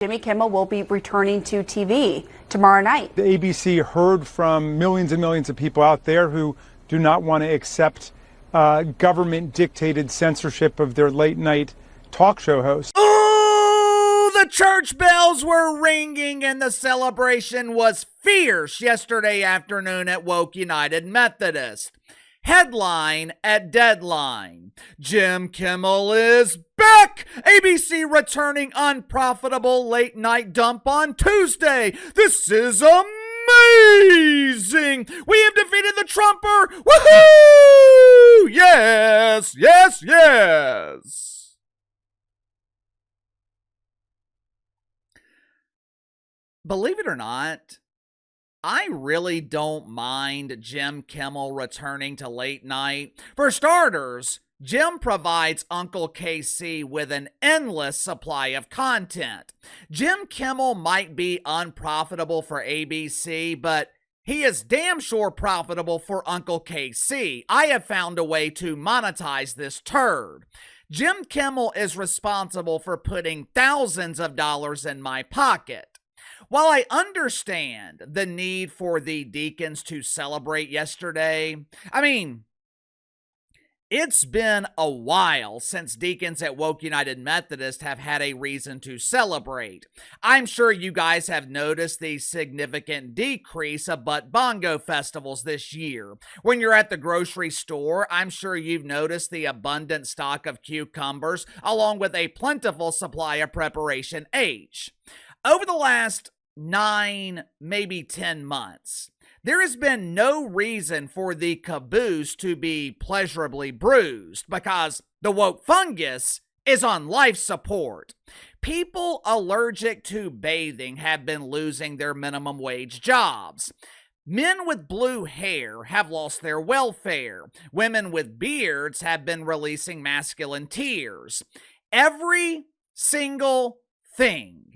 Jimmy Kimmel will be returning to TV tomorrow night. The ABC heard from millions and millions of people out there who do not want to accept government-dictated censorship of their late-night talk show hosts. Ooh, the church bells were ringing and the celebration was fierce yesterday afternoon at Woke United Methodist. Headline at Deadline: Jim Kimmel is back! ABC returning unprofitable late night dump on Tuesday. This is amazing! We have defeated the Trumper! Woohoo! Yes, yes, yes! Believe it or not, I really don't mind Jim Kimmel returning to late night. For starters, Jim provides Uncle KC with an endless supply of content. Jim Kimmel might be unprofitable for ABC, but he is damn sure profitable for Uncle KC. I have found a way to monetize this turd. Jim Kimmel is responsible for putting thousands of dollars in my pocket. While I understand the need for the deacons to celebrate yesterday, it's been a while since deacons at Woke United Methodist have had a reason to celebrate. I'm sure you guys have noticed the significant decrease of butt bongo festivals this year. When you're at the grocery store, I'm sure you've noticed the abundant stock of cucumbers along with a plentiful supply of Preparation H. Over the last 9, maybe 10 months, there has been no reason for the caboose to be pleasurably bruised because the woke fungus is on life support. People allergic to bathing have been losing their minimum wage jobs. Men with blue hair have lost their welfare. Women with beards have been releasing masculine tears. Every single thing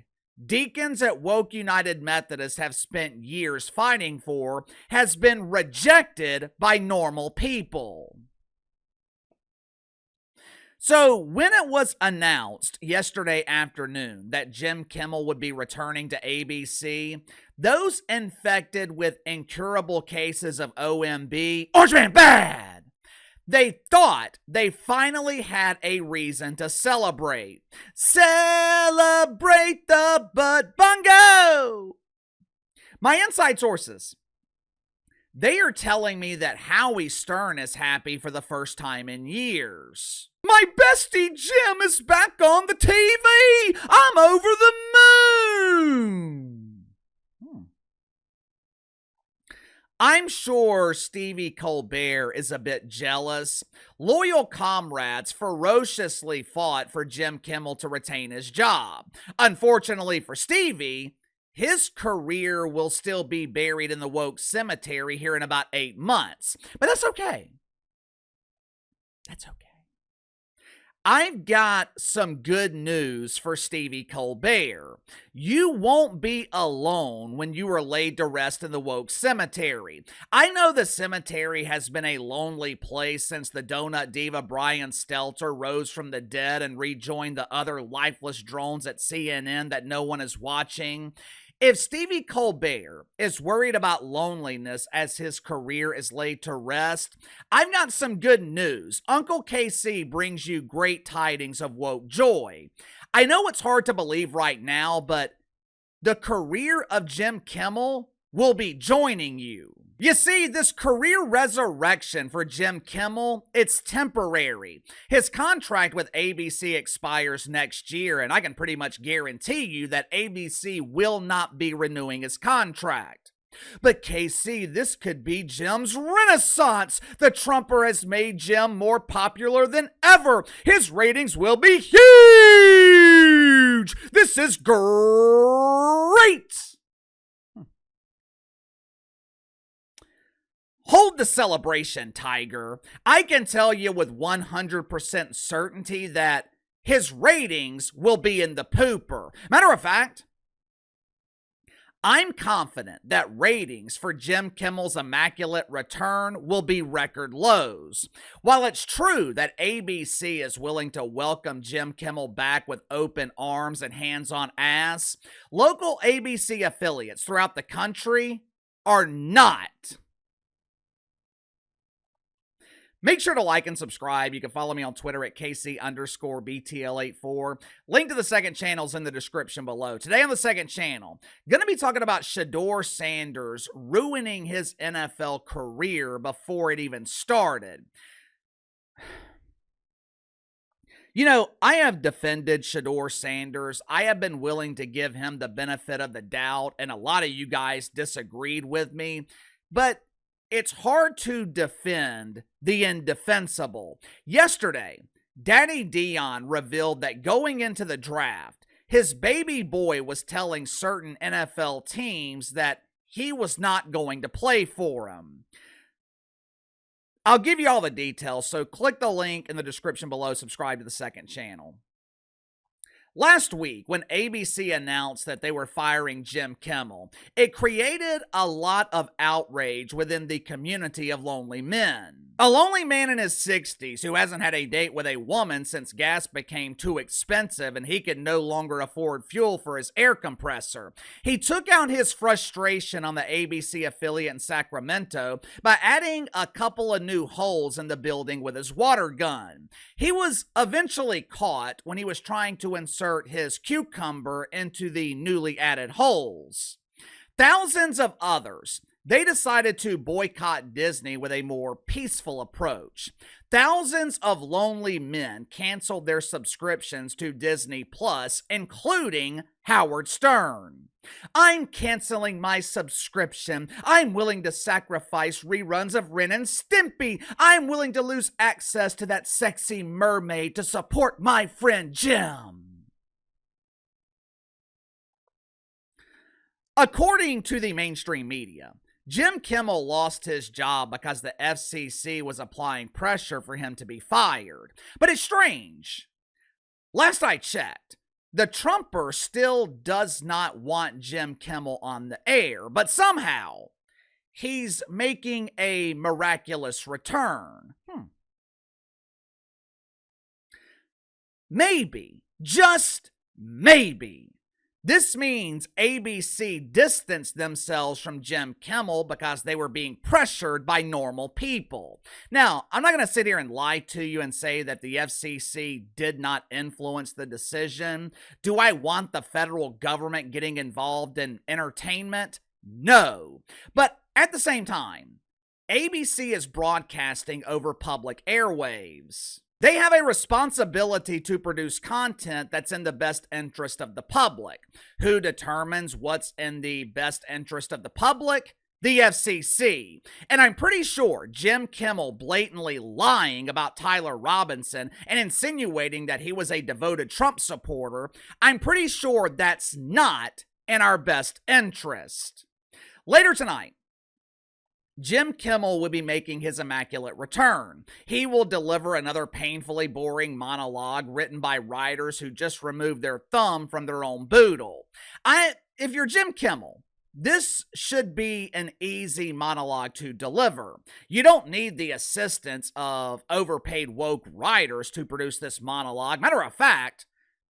deacons at Woke United Methodist have spent years fighting for has been rejected by normal people. So when it was announced yesterday afternoon that Jim Kimmel would be returning to ABC, those infected with incurable cases of OMB, Orange Man Bad, they thought they finally had a reason to celebrate. Celebrate the butt bongo! My inside sources, they are telling me that Howie Stern is happy for the first time in years. My bestie Jim is back on the TV! I'm over the moon! I'm sure Stevie Colbert is a bit jealous. Loyal comrades ferociously fought for Jim Kimmel to retain his job. Unfortunately for Stevie, his career will still be buried in the woke cemetery here in about 8 months. But that's okay. That's okay. I've got some good news for Stevie Colbert. You won't be alone when you are laid to rest in the woke cemetery. I know the cemetery has been a lonely place since the donut diva Brian Stelter rose from the dead and rejoined the other lifeless drones at CNN that no one is watching. If Stevie Colbert is worried about loneliness as his career is laid to rest, I've got some good news. Uncle KC brings you great tidings of woke joy. I know it's hard to believe right now, but the career of Jim Kimmel will be joining you. You see, this career resurrection for Jim Kimmel, it's temporary. His contract with ABC expires next year, and I can pretty much guarantee you that ABC will not be renewing his contract. But KC, this could be Jim's renaissance. The Trumper has made Jim more popular than ever. His ratings will be huge. This is great. Hold the celebration, Tiger. I can tell you with 100% certainty that his ratings will be in the pooper. Matter of fact, I'm confident that ratings for Jim Kimmel's immaculate return will be record lows. While it's true that ABC is willing to welcome Jim Kimmel back with open arms and hands on ass, local ABC affiliates throughout the country are not. Make sure to like and subscribe. You can follow me on Twitter at KC_BTL84. Link to the second channel is in the description below. Today on the second channel, going to be talking about Shedeur Sanders ruining his NFL career before it even started. You know, I have defended Shedeur Sanders. I have been willing to give him the benefit of the doubt, and a lot of you guys disagreed with me. But it's hard to defend the indefensible. Yesterday, Daddy Dion revealed that going into the draft, his baby boy was telling certain NFL teams that he was not going to play for him. I'll give you all the details, so click the link in the description below, subscribe to the second channel. Last week, when ABC announced that they were firing Jim Kimmel, it created a lot of outrage within the community of lonely men. A lonely man in his 60s who hasn't had a date with a woman since gas became too expensive and he could no longer afford fuel for his air compressor. He took out his frustration on the ABC affiliate in Sacramento by adding a couple of new holes in the building with his water gun. He was eventually caught when he was trying to insert his cucumber into the newly added holes. Thousands of others, they decided to boycott Disney with a more peaceful approach. Thousands of lonely men canceled their subscriptions to Disney Plus, including Howard Stern. I'm canceling my subscription. I'm willing to sacrifice reruns of Ren and Stimpy. I'm willing to lose access to that sexy mermaid to support my friend Jim. According to the mainstream media, Jim Kimmel lost his job because the FCC was applying pressure for him to be fired. But it's strange. Last I checked, the Trumper still does not want Jim Kimmel on the air, but somehow he's making a miraculous return. Maybe, just maybe, this means ABC distanced themselves from Jim Kimmel because they were being pressured by normal people. Now, I'm not going to sit here and lie to you and say that the FCC did not influence the decision. Do I want the federal government getting involved in entertainment? No. But at the same time, ABC is broadcasting over public airwaves. They have a responsibility to produce content that's in the best interest of the public. Who determines what's in the best interest of the public? The FCC. And I'm pretty sure Jim Kimmel blatantly lying about Tyler Robinson and insinuating that he was a devoted Trump supporter, I'm pretty sure that's not in our best interest. Later tonight, Jim Kimmel will be making his immaculate return. He will deliver another painfully boring monologue written by writers who just removed their thumb from their own boodle. If you're Jim Kimmel, this should be an easy monologue to deliver. You don't need the assistance of overpaid woke writers to produce this monologue. Matter of fact,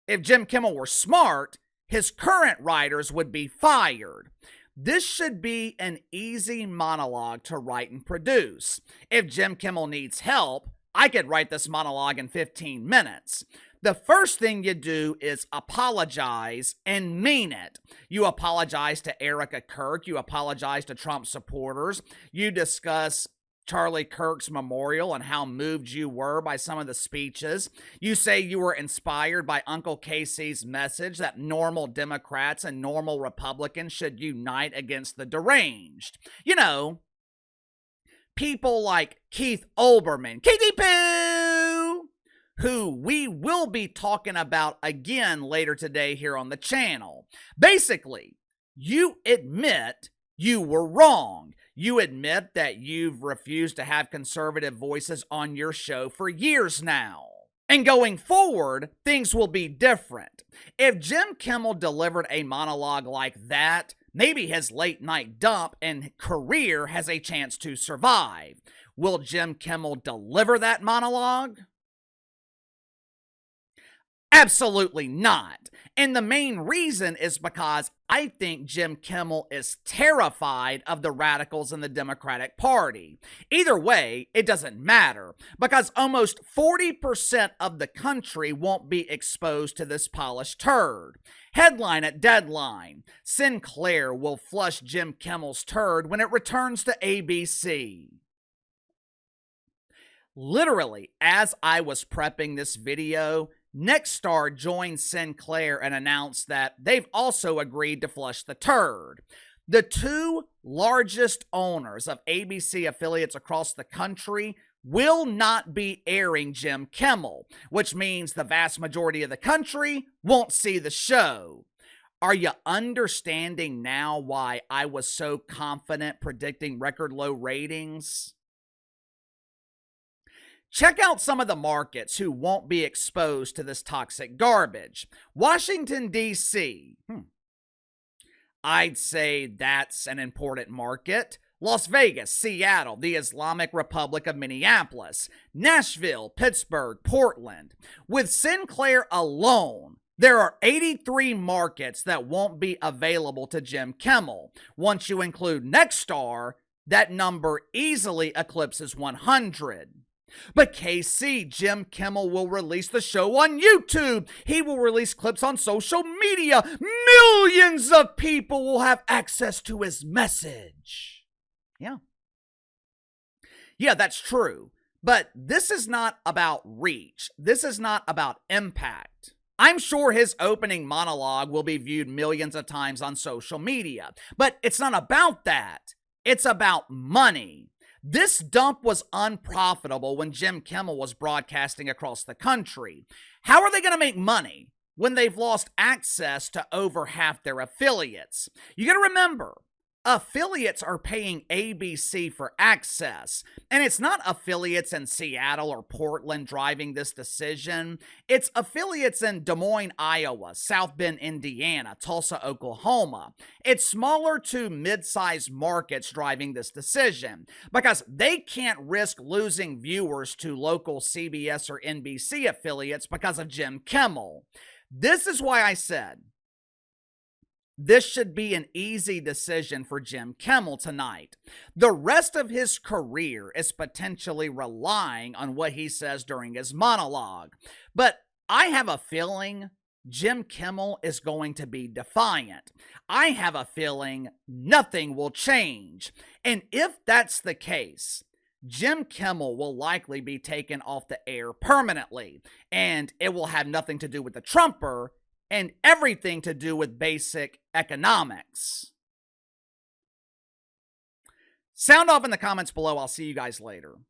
if Jim Kimmel were smart, his current writers would be fired. This should be an easy monologue to write and produce. If Jim Kimmel needs help, I could write this monologue in 15 minutes. The first thing you do is apologize and mean it. You apologize to Erica Kirk. You apologize to Trump supporters. You discuss Charlie Kirk's memorial and how moved you were by some of the speeches. You say you were inspired by Uncle Casey's message that normal Democrats and normal Republicans should unite against the deranged. You know, people like Keith Olbermann, KTPoo, who we will be talking about again later today here on the channel. Basically, you admit you were wrong. You admit that you've refused to have conservative voices on your show for years now. And going forward, things will be different. If Jim Kimmel delivered a monologue like that, maybe his late night dump and career has a chance to survive. Will Jim Kimmel deliver that monologue? Absolutely not. And the main reason is because I think Jim Kimmel is terrified of the radicals in the Democratic Party. Either way, it doesn't matter because almost 40% of the country won't be exposed to this polished turd. Headline at Deadline: Sinclair will flush Jim Kimmel's turd when it returns to ABC. Literally, as I was prepping this video, Nexstar joined Sinclair and announced that they've also agreed to flush the turd. The two largest owners of ABC affiliates across the country will not be airing Jim Kimmel, which means the vast majority of the country won't see the show. Are you understanding now why I was so confident predicting record low ratings? Check out some of the markets who won't be exposed to this toxic garbage. Washington, D.C. I'd say that's an important market. Las Vegas, Seattle, the Islamic Republic of Minneapolis, Nashville, Pittsburgh, Portland. With Sinclair alone, there are 83 markets that won't be available to Jim Kimmel. Once you include Nexstar, that number easily eclipses 100. But KC, Jim Kimmel will release the show on YouTube. He will release clips on social media. Millions of people will have access to his message. Yeah, that's true. But this is not about reach. This is not about impact. I'm sure his opening monologue will be viewed millions of times on social media. But it's not about that. It's about money. This dump was unprofitable when Jim Kimmel was broadcasting across the country. How are they going to make money when they've lost access to over half their affiliates? You got to remember, affiliates are paying ABC for access, and it's not affiliates in Seattle or Portland driving this decision. It's affiliates in Des Moines, Iowa, South Bend, Indiana, Tulsa, Oklahoma. It's smaller to mid-sized markets driving this decision because they can't risk losing viewers to local CBS or NBC affiliates because of Jim Kimmel. This is why I said this should be an easy decision for Jim Kimmel tonight. The rest of his career is potentially relying on what he says during his monologue. But I have a feeling Jim Kimmel is going to be defiant. I have a feeling nothing will change. And if that's the case, Jim Kimmel will likely be taken off the air permanently. And it will have nothing to do with the Trumper and everything to do with basic economics. Sound off in the comments below. I'll see you guys later.